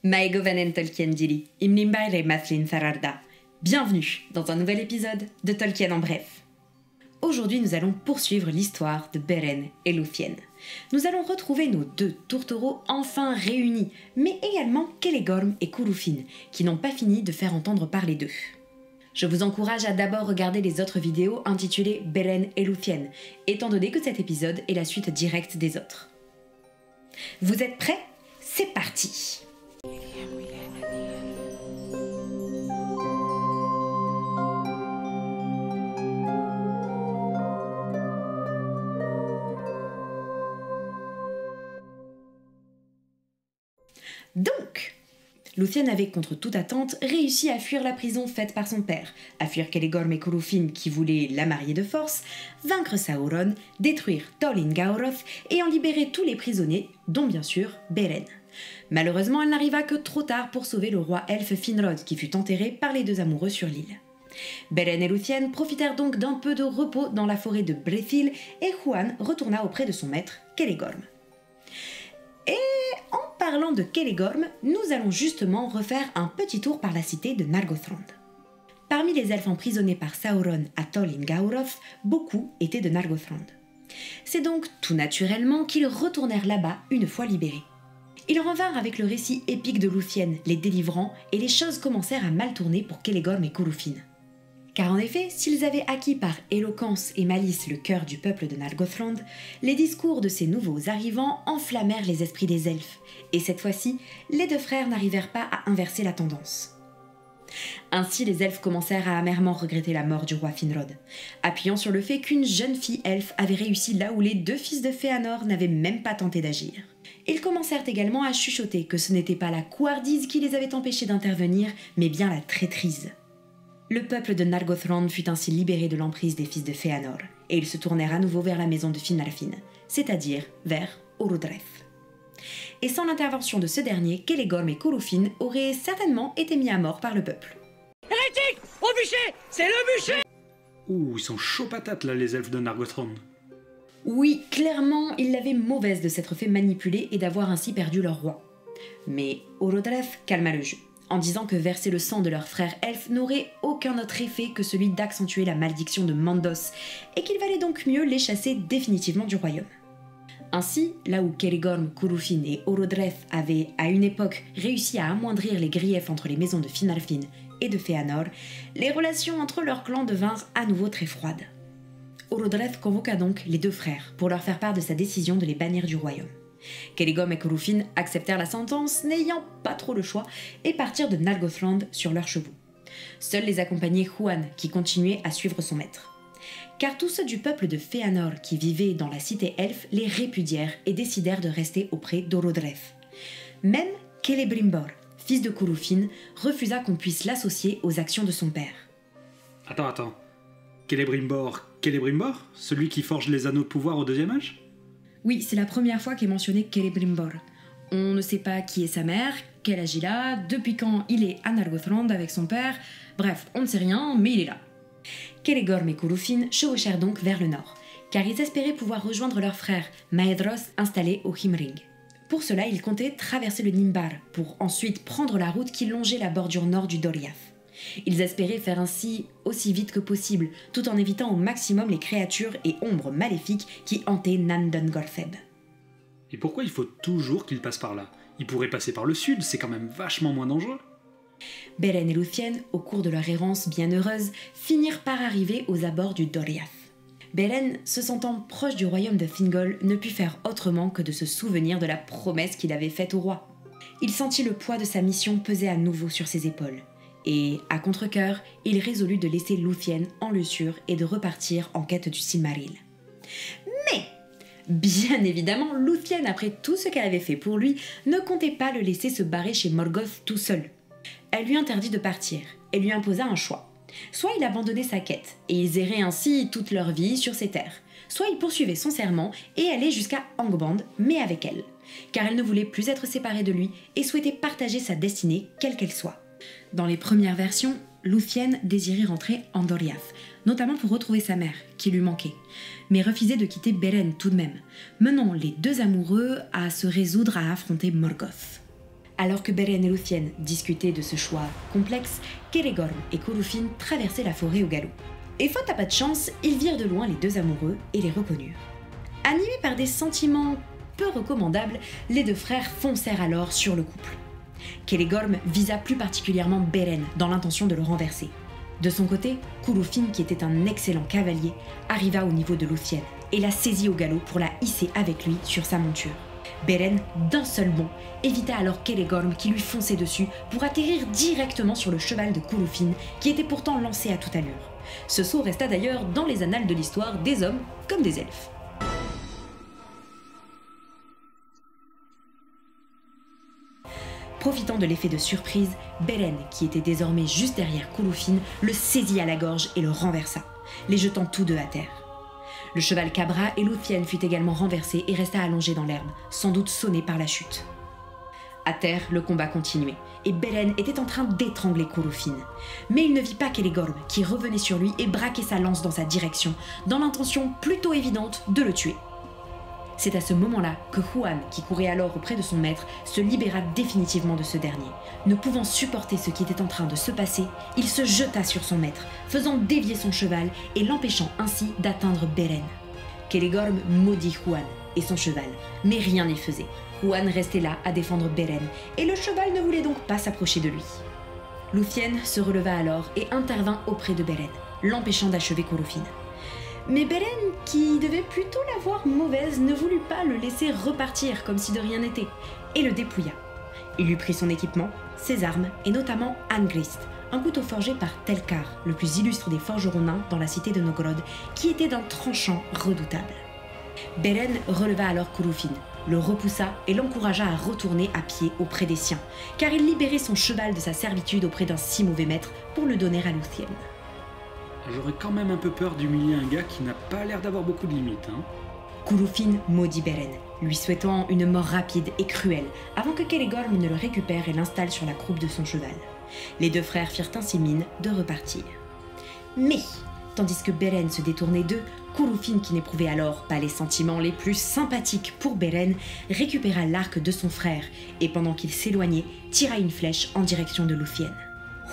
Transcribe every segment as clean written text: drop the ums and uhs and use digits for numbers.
Maego vanen Tolkien dili, imlimbaire Mathlin Fararda. Bienvenue dans un nouvel épisode de Tolkien en bref. Aujourd'hui, nous allons poursuivre l'histoire de Beren et Lúthien. Nous allons retrouver nos deux tourtereaux enfin réunis, mais également Celegorm et Curufin, qui n'ont pas fini de faire entendre parler d'eux. Je vous encourage à d'abord regarder les autres vidéos intitulées Beren et Lúthien, étant donné que cet épisode est la suite directe des autres. Vous êtes prêts ? C'est parti ! Donc, Lúthien avait contre toute attente réussi à fuir la prison faite par son père, à fuir Celegorm et Curufin qui voulaient la marier de force, vaincre Sauron, détruire Tol Ingaoroth et en libérer tous les prisonniers, dont bien sûr Beren. Malheureusement, elle n'arriva que trop tard pour sauver le roi elfe Finrod qui fut enterré par les deux amoureux sur l'île. Beren et Lúthien profitèrent donc d'un peu de repos dans la forêt de Brethil et Huan retourna auprès de son maître Celegorm. Et en parlant de Celegorm, nous allons justement refaire un petit tour par la cité de Nargothrond. Parmi les elfes emprisonnés par Sauron à Tol Ingaoroth, beaucoup étaient de Nargothrond. C'est donc tout naturellement qu'ils retournèrent là-bas une fois libérés. Ils revinrent avec le récit épique de Lúthien, les délivrant, et les choses commencèrent à mal tourner pour Celegorm et Curufin. Car en effet, s'ils avaient acquis par éloquence et malice le cœur du peuple de Nargothrond, les discours de ces nouveaux arrivants enflammèrent les esprits des elfes, et cette fois-ci, les deux frères n'arrivèrent pas à inverser la tendance. Ainsi, les elfes commencèrent à amèrement regretter la mort du roi Finrod, appuyant sur le fait qu'une jeune fille elfe avait réussi là où les deux fils de Fëanor n'avaient même pas tenté d'agir. Ils commencèrent également à chuchoter que ce n'était pas la couardise qui les avait empêchés d'intervenir, mais bien la traîtrise. Le peuple de Nargothrond fut ainsi libéré de l'emprise des fils de Fëanor, et ils se tournèrent à nouveau vers la maison de Finarfin, c'est-à-dire vers Orodreth. Et sans l'intervention de ce dernier, Celegorm et Curufin auraient certainement été mis à mort par le peuple. Hérétique ! Au bûcher ! C'est le bûcher ! Ouh, ils sont chauds patates là, les elfes de Nargothrond. Oui, clairement, ils l'avaient mauvaise de s'être fait manipuler et d'avoir ainsi perdu leur roi. Mais Orodreth calma le jeu, en disant que verser le sang de leur frère elfe n'aurait aucun autre effet que celui d'accentuer la malédiction de Mandos, et qu'il valait donc mieux les chasser définitivement du royaume. Ainsi, là où Celegorm, Curufin et Orodreth avaient, à une époque, réussi à amoindrir les griefs entre les maisons de Finarfin et de Fëanor, les relations entre leurs clans devinrent à nouveau très froides. Orodreth convoqua donc les deux frères pour leur faire part de sa décision de les bannir du royaume. Celegorm et Curufin acceptèrent la sentence, n'ayant pas trop le choix, et partirent de Nargothrond sur leurs chevaux. Seuls les accompagnait Huan, qui continuait à suivre son maître. Car tous ceux du peuple de Fëanor qui vivaient dans la cité elfe les répudièrent et décidèrent de rester auprès d'Orodreth. Même Celebrimbor, fils de Curufin, refusa qu'on puisse l'associer aux actions de son père. Attends. Celebrimbor, celui qui forge les anneaux de pouvoir au deuxième âge ? Oui, c'est la première fois qu'est mentionné Celebrimbor. On ne sait pas qui est sa mère, quel âge il a, depuis quand il est à Nargothrond avec son père, bref, on ne sait rien, mais il est là. Celegorm et Curufin chevauchèrent donc vers le nord, car ils espéraient pouvoir rejoindre leur frère, Maedhros, installé au Himring. Pour cela, ils comptaient traverser le Nimbar, pour ensuite prendre la route qui longeait la bordure nord du Doriath. Ils espéraient faire ainsi aussi vite que possible, tout en évitant au maximum les créatures et ombres maléfiques qui hantaient Nandon Gortheb. Et pourquoi il faut toujours qu'ils passent par là ? Ils pourraient passer par le sud, c'est quand même vachement moins dangereux. Beren et Lúthien, au cours de leur errance bien heureuse, finirent par arriver aux abords du Doriath. Beren, se sentant proche du royaume de Thingol, ne put faire autrement que de se souvenir de la promesse qu'il avait faite au roi. Il sentit le poids de sa mission peser à nouveau sur ses épaules. Et, à contre-cœur, il résolut de laisser Lúthien en Lúthien et de repartir en quête du Silmaril. Mais, bien évidemment, Lúthien, après tout ce qu'elle avait fait pour lui, ne comptait pas le laisser se barrer chez Morgoth tout seul. Elle lui interdit de partir et lui imposa un choix. Soit il abandonnait sa quête, et ils erraient ainsi toute leur vie sur ces terres, soit il poursuivait son serment et allait jusqu'à Angband, mais avec elle, car elle ne voulait plus être séparée de lui et souhaitait partager sa destinée, quelle qu'elle soit. Dans les premières versions, Lúthien désirait rentrer en Doriath, notamment pour retrouver sa mère, qui lui manquait, mais refusait de quitter Beren tout de même, menant les deux amoureux à se résoudre à affronter Morgoth. Alors que Beren et Lúthien discutaient de ce choix complexe, Celegorm et Curufin traversaient la forêt au galop. Et faute à pas de chance, ils virent de loin les deux amoureux et les reconnurent. Animés par des sentiments peu recommandables, les deux frères foncèrent alors sur le couple. Celegorm visa plus particulièrement Beren dans l'intention de le renverser. De son côté, Curufin, qui était un excellent cavalier, arriva au niveau de Lúthien et la saisit au galop pour la hisser avec lui sur sa monture. Beren, d'un seul bond, évita alors Celegorm qui lui fonçait dessus pour atterrir directement sur le cheval de Curufin qui était pourtant lancé à toute allure. Ce saut resta d'ailleurs dans les annales de l'histoire des hommes comme des elfes. Profitant de l'effet de surprise, Beren, qui était désormais juste derrière Curufin, le saisit à la gorge et le renversa, les jetant tous deux à terre. Le cheval cabra et Lúthien fut également renversé et resta allongé dans l'herbe, sans doute sonné par la chute. À terre, le combat continuait, et Beren était en train d'étrangler Curufin. Mais il ne vit pas Celegorm, qui revenait sur lui et braquait sa lance dans sa direction, dans l'intention plutôt évidente de le tuer. C'est à ce moment-là que Juan, qui courait alors auprès de son maître, se libéra définitivement de ce dernier. Ne pouvant supporter ce qui était en train de se passer, il se jeta sur son maître, faisant dévier son cheval et l'empêchant ainsi d'atteindre Beren. Celegorm maudit Juan et son cheval, mais rien n'y faisait. Juan restait là à défendre Beren, et le cheval ne voulait donc pas s'approcher de lui. Lúthien se releva alors et intervint auprès de Beren, l'empêchant d'achever Curufin. Mais Beren, qui devait plutôt la voir mauvaise, ne voulut pas le laisser repartir comme si de rien n'était, et le dépouilla. Il lui prit son équipement, ses armes, et notamment Angrist, un couteau forgé par Telkar, le plus illustre des forgerons nains dans la cité de Nogrod, qui était d'un tranchant redoutable. Beren releva alors Curufin, le repoussa et l'encouragea à retourner à pied auprès des siens, car il libérait son cheval de sa servitude auprès d'un si mauvais maître pour le donner à Lúthien. J'aurais quand même un peu peur d'humilier un gars qui n'a pas l'air d'avoir beaucoup de limites, hein. Curufin maudit Beren, lui souhaitant une mort rapide et cruelle, avant que Celegorm ne le récupère et l'installe sur la croupe de son cheval. Les deux frères firent ainsi mine de repartir. Mais, tandis que Beren se détournait d'eux, Curufin, qui n'éprouvait alors pas les sentiments les plus sympathiques pour Beren, récupéra l'arc de son frère et pendant qu'il s'éloignait, tira une flèche en direction de Lúthien.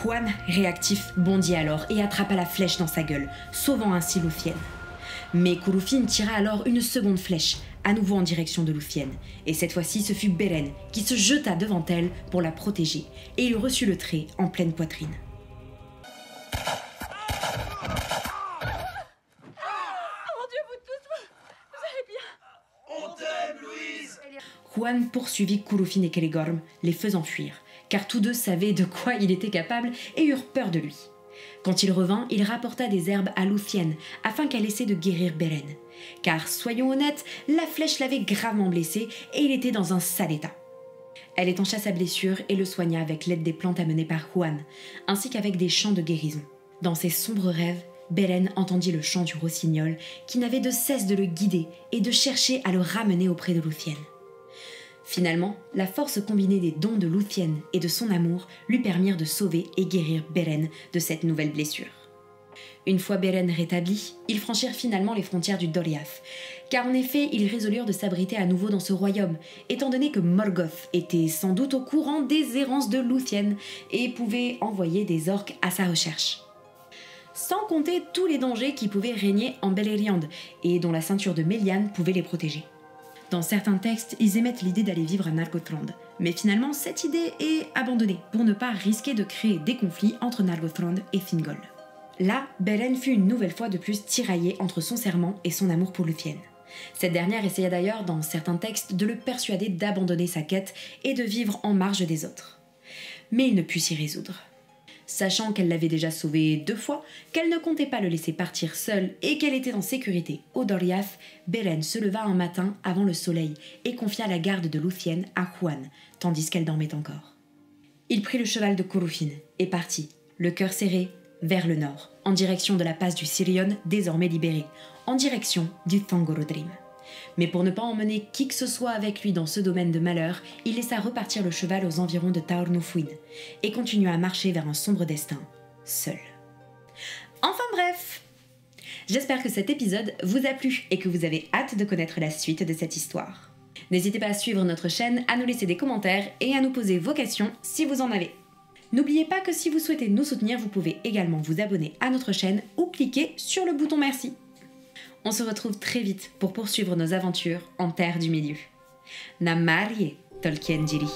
Juan, réactif, bondit alors et attrapa la flèche dans sa gueule, sauvant ainsi Lúthien. Mais Curufin tira alors une seconde flèche, à nouveau en direction de Lúthien, et cette fois-ci ce fut Beren qui se jeta devant elle pour la protéger, et il reçut le trait en pleine poitrine. Juan poursuivit Curufin et Celegorm, les faisant fuir, car tous deux savaient de quoi il était capable et eurent peur de lui. Quand il revint, il rapporta des herbes à Lúthien, afin qu'elle essaie de guérir Beren. Car, soyons honnêtes, la flèche l'avait gravement blessé et il était dans un sale état. Elle étancha sa blessure et le soigna avec l'aide des plantes amenées par Juan, ainsi qu'avec des chants de guérison. Dans ses sombres rêves, Beren entendit le chant du rossignol qui n'avait de cesse de le guider et de chercher à le ramener auprès de Lúthien. Finalement, la force combinée des dons de Lúthien et de son amour lui permirent de sauver et guérir Beren de cette nouvelle blessure. Une fois Beren rétabli, ils franchirent finalement les frontières du Doriath, car en effet, ils résolurent de s'abriter à nouveau dans ce royaume, étant donné que Morgoth était sans doute au courant des errances de Lúthien et pouvait envoyer des orques à sa recherche. Sans compter tous les dangers qui pouvaient régner en Beleriand et dont la ceinture de Melian pouvait les protéger. Dans certains textes, ils émettent l'idée d'aller vivre à Nargothrond, mais finalement cette idée est abandonnée pour ne pas risquer de créer des conflits entre Nargothrond et Thingol. Là, Beren fut une nouvelle fois de plus tiraillé entre son serment et son amour pour Lúthien. Cette dernière essaya d'ailleurs dans certains textes de le persuader d'abandonner sa quête et de vivre en marge des autres. Mais il ne put s'y résoudre. Sachant qu'elle l'avait déjà sauvé 2 fois, qu'elle ne comptait pas le laisser partir seule et qu'elle était en sécurité au Doriath, Beren se leva un matin avant le soleil et confia la garde de Lúthien à Juan, tandis qu'elle dormait encore. Il prit le cheval de Curufin et partit, le cœur serré, vers le nord, en direction de la passe du Sirion désormais libérée, en direction du Thangorodrim. Mais pour ne pas emmener qui que ce soit avec lui dans ce domaine de malheur, il laissa repartir le cheval aux environs de Taornofwin et continua à marcher vers un sombre destin, seul. Enfin bref, j'espère que cet épisode vous a plu et que vous avez hâte de connaître la suite de cette histoire. N'hésitez pas à suivre notre chaîne, à nous laisser des commentaires et à nous poser vos questions si vous en avez. N'oubliez pas que si vous souhaitez nous soutenir, vous pouvez également vous abonner à notre chaîne ou cliquer sur le bouton merci. On se retrouve très vite pour poursuivre nos aventures en Terre du Milieu. Namarie Tolkien Jiri.